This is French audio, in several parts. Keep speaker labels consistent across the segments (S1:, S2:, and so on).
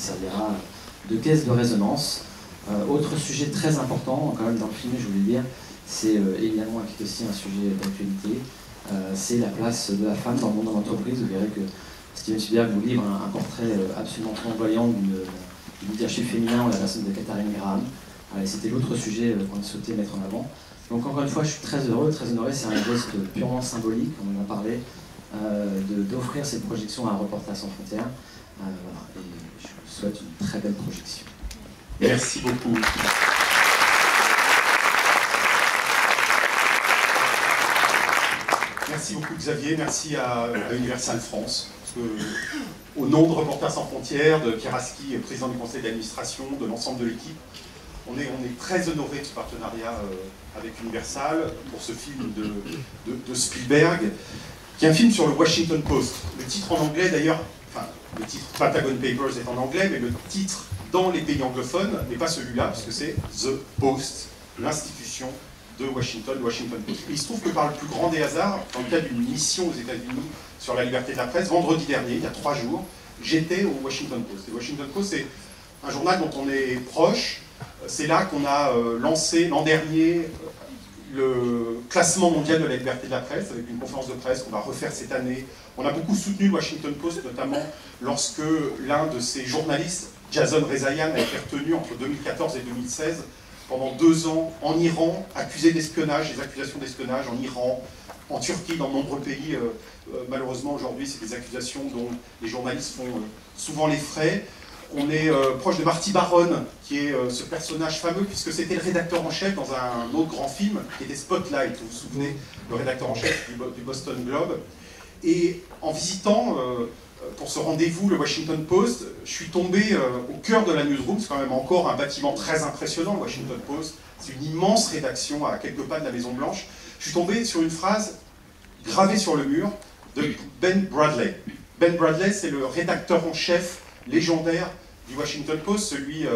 S1: servira de caisse de résonance. Autre sujet très important, quand même dans le film, je voulais dire, c'est évidemment qui est aussi un sujet d'actualité, c'est la place de la femme dans le monde de l'entreprise. Vous verrez que Steven Spielberg vous livre un portrait absolument flamboyant du leadership féminin en la personne de Katharine Graham. C'était l'autre sujet qu'on souhaitait mettre en avant. Donc encore une fois, je suis très heureux, très honoré, c'est un geste purement symbolique, on en a parlé, d'offrir cette projection à Reporters sans frontières. Voilà, et je vous souhaite une très belle projection.
S2: Merci beaucoup. Merci beaucoup Xavier, merci à Universal France. Au nom de Reporters sans frontières, de Pierre Aski, président du conseil d'administration, de l'ensemble de l'équipe, on est très honoré de ce partenariat avec Universal pour ce film de Spielberg, qui est un film sur le Washington Post. Le titre en anglais d'ailleurs, enfin le titre Pentagon Papers est en anglais, mais le titre dans les pays anglophones n'est pas celui-là, puisque c'est The Post, l'institution de Washington Post. Et il se trouve que par le plus grand des hasards, dans le cadre d'une mission aux États-Unis sur la liberté de la presse, vendredi dernier, il y a 3 jours, j'étais au Washington Post. Et le Washington Post, c'est un journal dont on est proche. C'est là qu'on a lancé l'an dernier le classement mondial de la liberté de la presse, avec une conférence de presse qu'on va refaire cette année. On a beaucoup soutenu le Washington Post, notamment lorsque l'un de ses journalistes, Jason Rezaian, a été retenu entre 2014 et 2016 pendant 2 ans en Iran, accusé d'espionnage, des accusations d'espionnage en Iran, en Turquie, dans de nombreux pays. Malheureusement, aujourd'hui, c'est des accusations dont les journalistes font souvent les frais. On est proche de Marty Baron, qui est ce personnage fameux, puisque c'était le rédacteur en chef dans un autre grand film, qui était Spotlight, vous vous souvenez, le rédacteur en chef du Boston Globe. Et en visitant, pour ce rendez-vous, le Washington Post, je suis tombé au cœur de la newsroom. C'est quand même encore un bâtiment très impressionnant, le Washington Post. C'est une immense rédaction à quelques pas de la Maison Blanche. Je suis tombé sur une phrase gravée sur le mur de Ben Bradley. Ben Bradley, c'est le rédacteur en chef légendaire du Washington Post, celui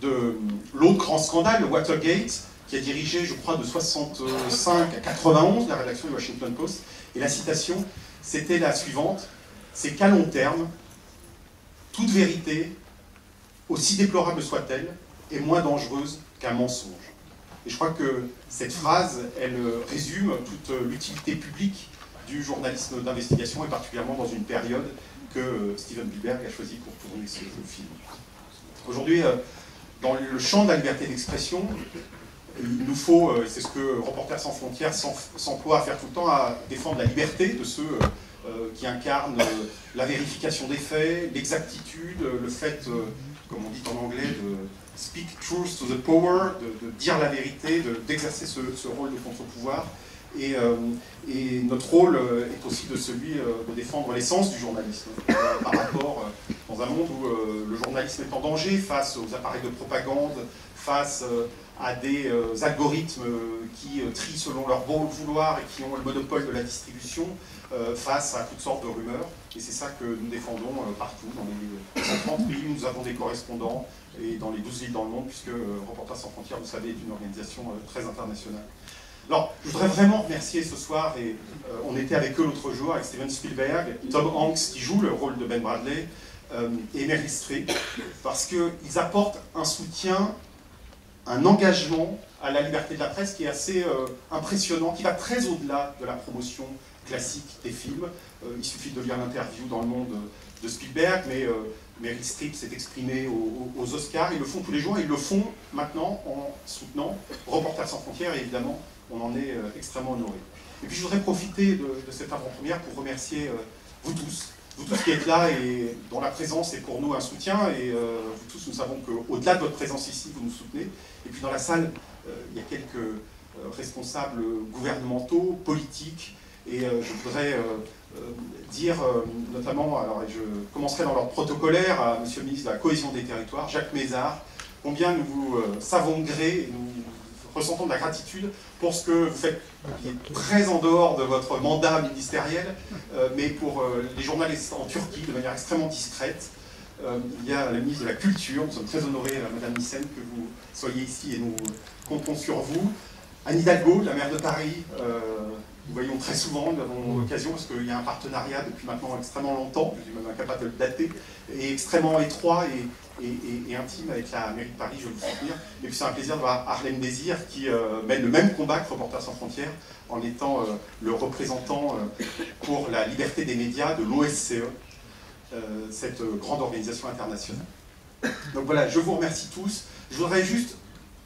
S2: de l'autre grand scandale, le Watergate, qui a dirigé, je crois, de 65 à 91 la rédaction du Washington Post. Et la citation, c'était la suivante: c'est qu'à long terme, toute vérité, aussi déplorable soit-elle, est moins dangereuse qu'un mensonge. Et je crois que cette phrase, elle résume toute l'utilité publique du journalisme d'investigation, et particulièrement dans une période que Steven Spielberg a choisi pour tourner ce film. Aujourd'hui, dans le champ de la liberté d'expression, il nous faut, c'est ce que Reporters sans frontières s'emploie à faire tout le temps, à défendre la liberté de ceux qui incarnent la vérification des faits, l'exactitude, le fait, comme on dit en anglais, de speak truth to the power, de dire la vérité, d'exercer ce rôle de contre-pouvoir. Et notre rôle est aussi de celui de défendre l'essence du journalisme, par rapport, dans un monde où le journalisme est en danger, face aux appareils de propagande, face à des algorithmes qui trient selon leur bon vouloir et qui ont le monopole de la distribution, face à toutes sortes de rumeurs. Et c'est ça que nous défendons partout, dans les 130 pays où nous avons des correspondants, et dans les 12 villes dans le monde, puisque Reporters sans frontières, vous savez, est une organisation très internationale. Alors, je voudrais vraiment remercier ce soir, et on était avec eux l'autre jour, avec Steven Spielberg, Tom Hanks qui joue le rôle de Ben Bradley, et Meryl Streep, parce qu'ils apportent un soutien, un engagement à la liberté de la presse qui est assez impressionnant, qui va très au-delà de la promotion classique des films. Il suffit de lire l'interview dans Le Monde de Spielberg, mais Meryl Streep s'est exprimée aux Oscars. Ils le font tous les jours, et ils le font maintenant en soutenant Reporters sans frontières, et évidemment, on en est extrêmement honoré. Et puis je voudrais profiter de cette avant-première pour remercier vous tous qui êtes là et dont la présence est pour nous un soutien. Et vous tous, nous savons qu'au-delà de votre présence ici, vous nous soutenez. Et puis dans la salle, il y a quelques responsables gouvernementaux, politiques. Et je voudrais dire notamment, alors je commencerai dans l'ordre protocolaire, à Monsieur le ministre de la Cohésion des Territoires, Jacques Mézard, combien nous vous savons gré et nous ressentons de la gratitude pour ce que vous faites, qui est très en dehors de votre mandat ministériel, mais pour les journalistes en Turquie, de manière extrêmement discrète. Il y a la ministre de la Culture, nous sommes très honorés, Madame Nissen, que vous soyez ici, et nous comptons sur vous. Anne Hidalgo, la maire de Paris, nous voyons très souvent, nous avons l'occasion, parce qu'il y a un partenariat depuis maintenant extrêmement longtemps, je suis même incapable de le dater, et extrêmement étroit et intime avec la mairie de Paris, je veux vous soutenir. Et puis c'est un plaisir de voir Harlem Désir qui mène le même combat que Reporters sans frontières, en étant le représentant pour la liberté des médias de l'OSCE, cette grande organisation internationale. Donc voilà, je vous remercie tous. Je voudrais juste,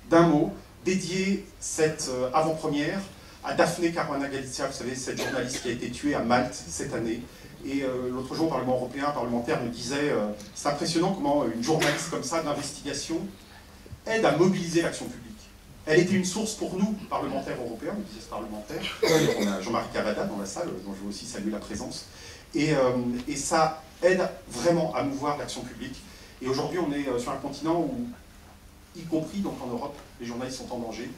S2: d'un mot, dédier cette avant-première à Daphne Caruana Galizia, vous savez, cette journaliste qui a été tuée à Malte cette année. Et l'autre jour, au Parlement européen, un parlementaire me disait c'est impressionnant comment une journaliste comme ça d'investigation aide à mobiliser l'action publique. Elle était une source pour nous, parlementaires européens, me disait ce parlementaire. On a Jean-Marie Cavada dans la salle, dont je veux aussi saluer la présence. Et ça aide vraiment à mouvoir l'action publique. Et aujourd'hui, on est sur un continent où, y compris donc en Europe, les journalistes sont en danger.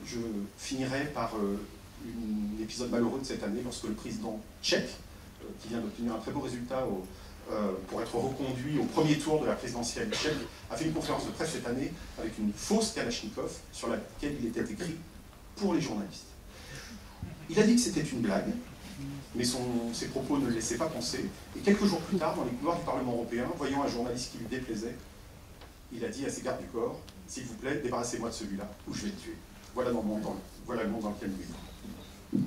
S2: Je finirai par un épisode malheureux de cette année, lorsque le président tchèque, qui vient d'obtenir un très beau résultat pour être reconduit au premier tour de la présidentielle tchèque, a fait une conférence de presse cette année avec une fausse Kalachnikov sur laquelle il était écrit « pour les journalistes ». Il a dit que c'était une blague, mais ses propos ne le laissaient pas penser. Et quelques jours plus tard, dans les couloirs du Parlement européen, voyant un journaliste qui lui déplaisait, il a dit à ses gardes du corps « s'il vous plaît, débarrassez-moi de celui-là, ou je vais le tuer ». Voilà le monde dans lequel nous vivons.